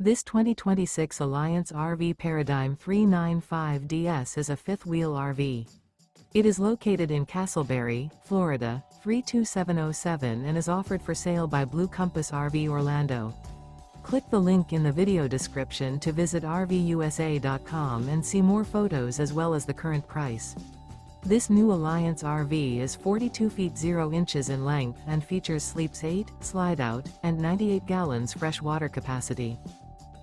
This 2026 Alliance RV Paradigm 395DS is a fifth-wheel RV. It is located in Casselberry, Florida, 32707 and is offered for sale by Blue Compass RV Orlando. Click the link in the video description to visit RVUSA.com and see more photos as well as the current price. This new Alliance RV is 42 feet 0 inches in length and features sleeps 8, slide-out, and 98 gallons fresh water capacity.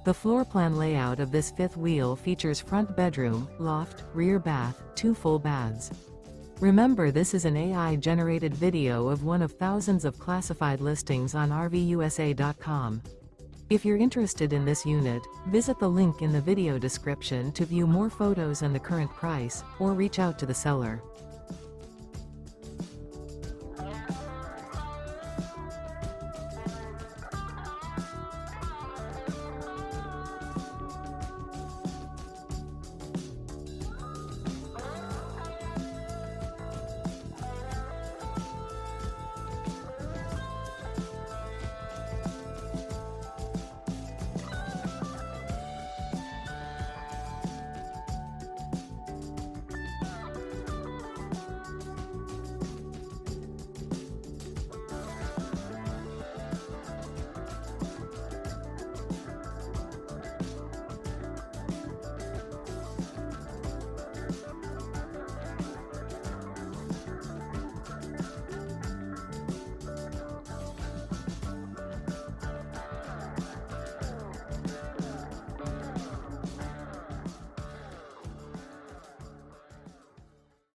The floor plan layout of this fifth wheel features front bedroom, loft, rear bath, 2 full baths. Remember, this is an AI-generated video of one of thousands of classified listings on RVUSA.com. If you're interested in this unit, visit the link in the video description to view more photos and the current price, or reach out to the seller.